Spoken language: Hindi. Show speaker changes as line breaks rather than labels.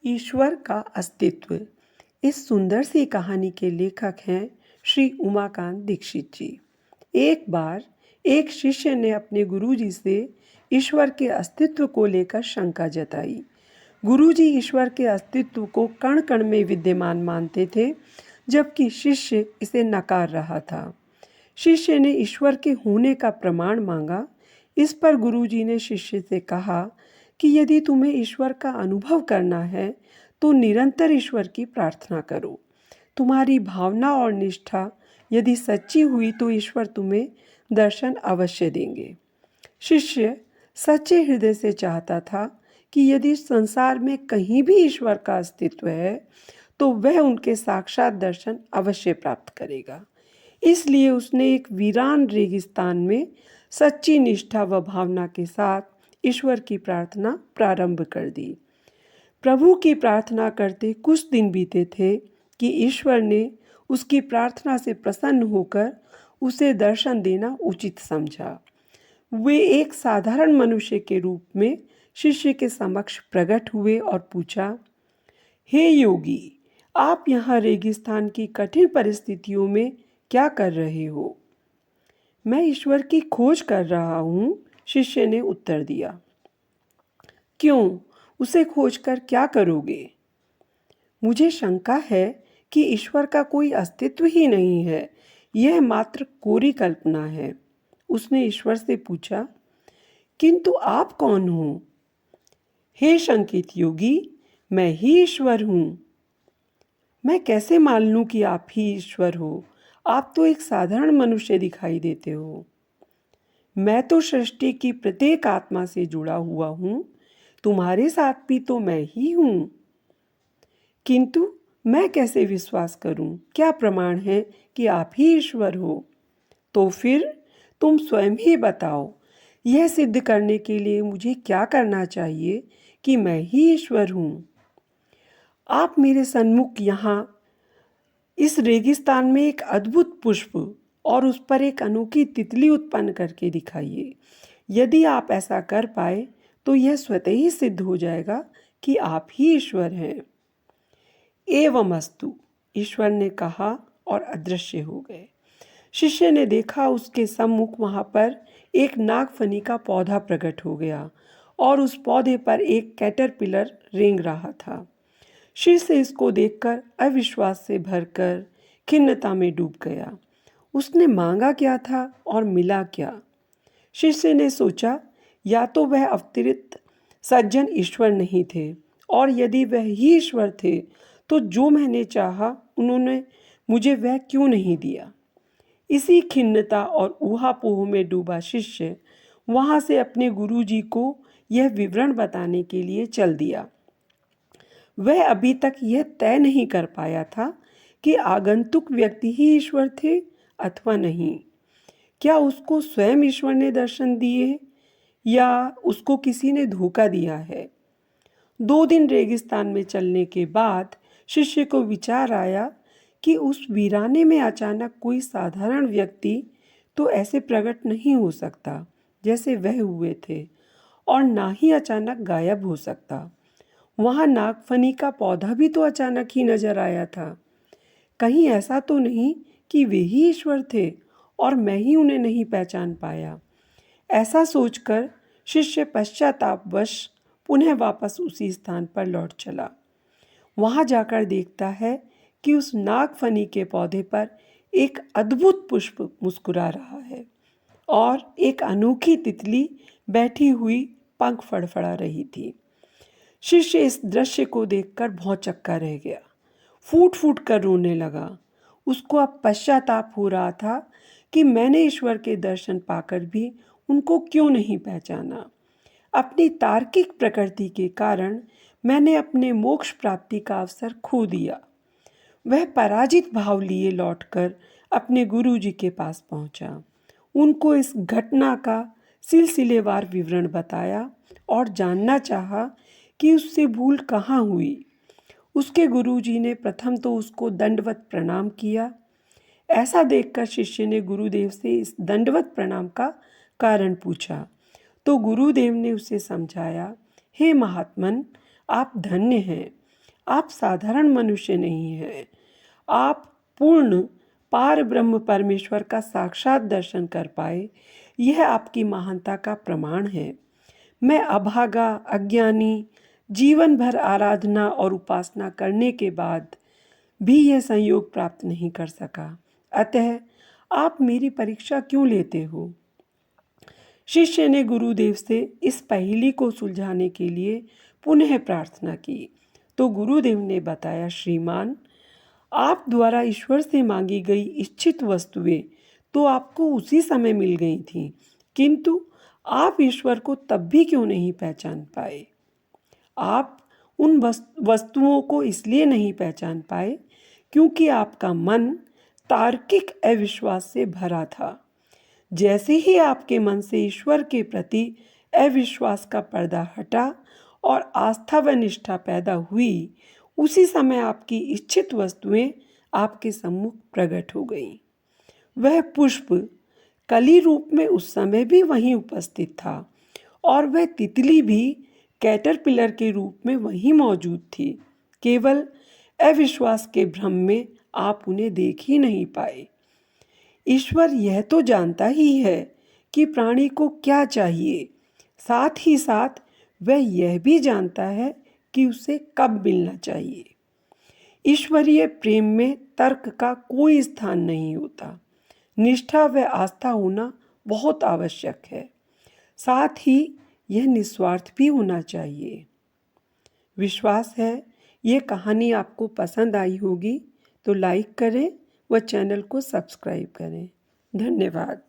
ईश्वर का अस्तित्व। इस सुंदर सी कहानी के लेखक हैं श्री उमाकांत दीक्षित जी। एक बार एक शिष्य ने अपने गुरुजी से ईश्वर के अस्तित्व को लेकर शंका जताई। गुरुजी ईश्वर के अस्तित्व को कण कण में विद्यमान मानते थे, जबकि शिष्य इसे नकार रहा था। शिष्य ने ईश्वर के होने का प्रमाण मांगा। इस पर गुरुजी ने शिष्य से कहा कि यदि तुम्हें ईश्वर का अनुभव करना है तो निरंतर ईश्वर की प्रार्थना करो। तुम्हारी भावना और निष्ठा यदि सच्ची हुई तो ईश्वर तुम्हें दर्शन अवश्य देंगे। शिष्य सच्चे हृदय से चाहता था कि यदि संसार में कहीं भी ईश्वर का अस्तित्व है तो वह उनके साक्षात दर्शन अवश्य प्राप्त करेगा। इसलिए उसने एक वीरान रेगिस्तान में सच्ची निष्ठा व भावना के साथ ईश्वर की प्रार्थना प्रारंभ कर दी। प्रभु की प्रार्थना करते कुछ दिन बीते थे कि ईश्वर ने उसकी प्रार्थना से प्रसन्न होकर उसे दर्शन देना उचित समझा। वे एक साधारण मनुष्य के रूप में शिष्य के समक्ष प्रकट हुए और पूछा, हे योगी, आप यहाँ रेगिस्तान की कठिन परिस्थितियों में क्या कर रहे हो? मैं ईश्वर की खोज कर रहा हूँ, शिष्य ने उत्तर दिया। क्यों? उसे खोजकर क्या करोगे? मुझे शंका है कि ईश्वर का कोई अस्तित्व ही नहीं है, यह मात्र कोरी कल्पना है। उसने ईश्वर से पूछा, किंतु आप कौन हो? हे शंकित योगी, मैं ही ईश्वर हूँ। मैं कैसे मान लूँ कि आप ही ईश्वर हो? आप तो एक साधारण मनुष्य दिखाई देते हो। मैं तो सृष्टि की प्रत्येक आत्मा से जुड़ा हुआ हूँ, तुम्हारे साथ भी तो मैं ही हूँ। किंतु मैं कैसे विश्वास करूँ? क्या प्रमाण है कि आप ही ईश्वर हो? तो फिर तुम स्वयं ही बताओ, यह सिद्ध करने के लिए मुझे क्या करना चाहिए कि मैं ही ईश्वर हूँ? आप मेरे सन्मुख यहाँ इस रेगिस्तान में एक अद्भुत पुष्प और उस पर एक अनोखी तितली उत्पन्न करके दिखाइए। यदि आप ऐसा कर पाए तो यह स्वतः ही सिद्ध हो जाएगा कि आप ही ईश्वर हैं। एवमस्तु, ईश्वर ने कहा और अदृश्य हो गए। शिष्य ने देखा उसके सम्मुख वहां पर एक नागफनी का पौधा प्रकट हो गया और उस पौधे पर एक कैटरपिलर रेंग रहा था। शिष्य इसको देखकर अविश्वास से भरकर खिन्नता में डूब गया। उसने मांगा क्या था और मिला क्या? शिष्य ने सोचा, या तो वह अवतरित सज्जन ईश्वर नहीं थे, और यदि वह ही ईश्वर थे तो जो मैंने चाहा उन्होंने मुझे वह क्यों नहीं दिया? इसी खिन्नता और ऊहापोह में डूबा शिष्य वहां से अपने गुरुजी को यह विवरण बताने के लिए चल दिया। वह अभी तक यह तय नहीं कर पाया था कि आगंतुक व्यक्ति ही ईश्वर थे अथवा नहीं। क्या उसको स्वयं ईश्वर ने दर्शन दिए या उसको किसी ने धोखा दिया है? 2 दिन रेगिस्तान में चलने के बाद शिष्य को विचार आया कि उस वीराने में अचानक कोई साधारण व्यक्ति तो ऐसे प्रकट नहीं हो सकता जैसे वह हुए थे, और ना ही अचानक गायब हो सकता। वहां नागफनी का पौधा भी तो अचानक ही नजर आया था। कहीं ऐसा तो नहीं कि वे ही ईश्वर थे और मैं ही उन्हें नहीं पहचान पाया। ऐसा सोचकर शिष्य पश्चातापवश पुनः वापस उसी स्थान पर लौट चला। वहां जाकर देखता है कि उस नागफनी के पौधे पर एक अद्भुत पुष्प मुस्कुरा रहा है और एक अनोखी तितली बैठी हुई पंख फड़फड़ा रही थी। शिष्य इस दृश्य को देखकर भौंचक्का रह गया, फूट फूट कर रोने लगा। उसको अब पश्चाताप हो रहा था कि मैंने ईश्वर के दर्शन पाकर भी उनको क्यों नहीं पहचाना। अपनी तार्किक प्रकृति के कारण मैंने अपने मोक्ष प्राप्ति का अवसर खो दिया। वह पराजित भाव लिए लौटकर अपने गुरुजी के पास पहुंचा। उनको इस घटना का सिलसिलेवार विवरण बताया और जानना चाहा कि उससे भूल कहाँ हुई। उसके गुरुजी ने प्रथम तो उसको दंडवत प्रणाम किया। ऐसा देखकर शिष्य ने गुरुदेव से इस दंडवत प्रणाम का कारण पूछा तो गुरुदेव ने उसे समझाया, हे महात्मन, आप धन्य हैं। आप साधारण मनुष्य नहीं हैं। आप पूर्ण पार ब्रह्म परमेश्वर का साक्षात दर्शन कर पाए, यह आपकी महानता का प्रमाण है। मैं अभागा, अज्ञानी, जीवन भर आराधना और उपासना करने के बाद भी यह संयोग प्राप्त नहीं कर सका। अतः आप मेरी परीक्षा क्यों लेते हो? शिष्य ने गुरुदेव से इस पहेली को सुलझाने के लिए पुनः प्रार्थना की तो गुरुदेव ने बताया, श्रीमान, आप द्वारा ईश्वर से मांगी गई इच्छित वस्तुएं तो आपको उसी समय मिल गई थीं, किंतु आप ईश्वर को तब भी क्यों नहीं पहचान पाए? आप उन वस्तुओं को इसलिए नहीं पहचान पाए क्योंकि आपका मन तार्किक अविश्वास से भरा था। जैसे ही आपके मन से ईश्वर के प्रति अविश्वास का पर्दा हटा और आस्था व निष्ठा पैदा हुई, उसी समय आपकी इच्छित वस्तुएं आपके सम्मुख प्रकट हो गईं। वह पुष्प कली रूप में उस समय भी वहीं उपस्थित था और वह तितली भी कैटरपिलर के रूप में वहीं मौजूद थी। केवल अविश्वास के भ्रम में आप उन्हें देख ही नहीं पाए। ईश्वर यह तो जानता ही है कि प्राणी को क्या चाहिए, साथ ही साथ वह यह भी जानता है कि उसे कब मिलना चाहिए। ईश्वरीय प्रेम में तर्क का कोई स्थान नहीं होता। निष्ठा व आस्था होना बहुत आवश्यक है, साथ ही यह निस्वार्थ भी होना चाहिए। विश्वास है ये कहानी आपको पसंद आई होगी, तो लाइक करें व चैनल को सब्सक्राइब करें। धन्यवाद।